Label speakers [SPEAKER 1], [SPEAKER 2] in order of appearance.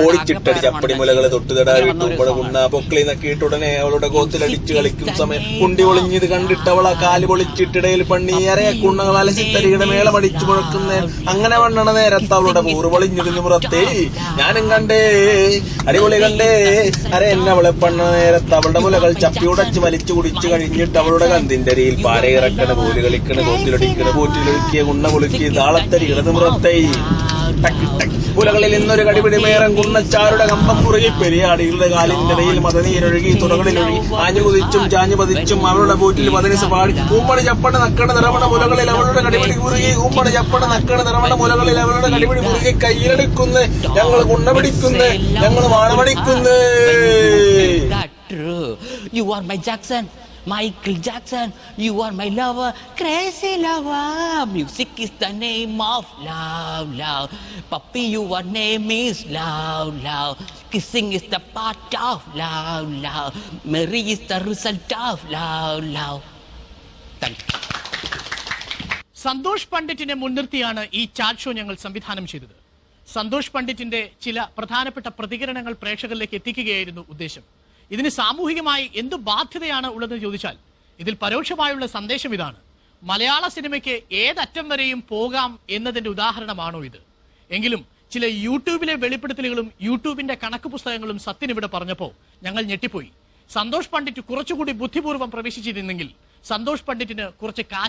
[SPEAKER 1] ഓടിച്ചിട്ടടി ചപ്പടിമുലകളെ തൊട്ടുതടാ പൊക്കളിന്നൊക്കെ ഇട്ടുടനെ അവളുടെ ഗോത്തിലടിച്ചു കളിക്കും സമയം കുണ്ടി ഒളിഞ്ഞത് കണ്ടിട്ട് അവളെ കാല് പൊളിച്ചിട്ടിടയിൽ പണ്ണീയറെ കുണ്ണകൾ അലസിത്തരിയുടെ മേളമടിച്ചു മുഴക്കുന്ന അങ്ങനെ വണ്ണണ നേരത്ത് അവളുടെ കൂറ് പൊളിഞ്ഞിരുന്നു പുറത്തേ ഞാനും കണ്ടേ അടിപൊളി കണ്ടേ അരെ എന്നെ അവളെ പണ്ണ നേരത്ത് അവളുടെ മുലകൾ ചപ്പിയുടച്ച് വലിച്ചു കുടിച്ചു കഴിഞ്ഞിട്ട് അവളുടെ കന്തിന്റെ അരിയിൽ പാരയിറക്കണ കോല് കളിക്കണ ഗോത്തിലടിക്കണ പോറ്റിലൊഴുക്കിയ കുണ്ണ കുളുക്കിയ താളത്തരികിടന്ന് പുറത്തേ പുലകളിൽ നിന്നൊരു കടിപിടി മേറം കുന്നച്ചാരുടെ കമ്പം കുറുകി പെരിയാടികളുടെ കാലിന്റെ ഇടയിൽ മദനീരൊഴുകി തുറകളിലൊഴുകി ആഞ്ഞു കുതിച്ചും ചാഞ്ഞു പതിച്ചും അവളുടെ ബൂറ്റിൽ പതിനിസ് പാടി കൂമ്പടി ചപ്പട നക്കണ നിറവണ മുലകളിൽ അവളുടെ കടിപിടി കുറുകി കൂമ്പടി ചപ്പട നക്കണ നിറവണ മുലകളിൽ അവളുടെ കടിപിടി കുറുകി കയ്യിലെടുക്കുന്നു ഞങ്ങൾ കുണ്ണ പിടിക്കുന്നു ഞങ്ങൾ വാണമടിക്കുന്നു.
[SPEAKER 2] You are my Jackson, Michael Jackson. You are my lover, crazy lover. Music is the name of love, love. Puppy, your name is love, love. Kissing is the part of love, love. Marry is the result of love, love. Thank you.
[SPEAKER 3] Santhosh പണ്ഡിറ്റിനെ മുൻനിർത്തിയാണ് ഈ chat show ഞങ്ങൾ സംവിധാനം ചെയ്തത്. സന്തോഷ് പണ്ഡിറ്റിന്റെ ചില പ്രധാനപ്പെട്ട പ്രതികരണങ്ങൾ പ്രേക്ഷകരിലേക്ക് എത്തിക്കുകയായിരുന്നു ഉദ്ദേശം. ഇതിന് സാമൂഹികമായി എന്തു ബാധ്യതയാണ് ഉള്ളതെന്ന് ചോദിച്ചാൽ ഇതിൽ പരോക്ഷമായുള്ള സന്ദേശം ഇതാണ്: മലയാള സിനിമയ്ക്ക് ഏതറ്റം വരെയും പോകാം എന്നതിന്റെ ഉദാഹരണമാണോ ഇത്? എങ്കിലും ചില യൂട്യൂബിലെ വെളിപ്പെടുത്തലുകളും യൂട്യൂബിന്റെ കണക്ക് പുസ്തകങ്ങളും സത്യനിവിടെ പറഞ്ഞപ്പോൾ ഞങ്ങൾ ഞെട്ടിപ്പോയി. സന്തോഷ് പണ്ഡിറ്റ് കുറച്ചുകൂടി ബുദ്ധിപൂർവ്വം പ്രവേശിച്ചിരുന്നെങ്കിൽ സന്തോഷ് പണ്ഡിറ്റിന് കുറച്ച് കാശ്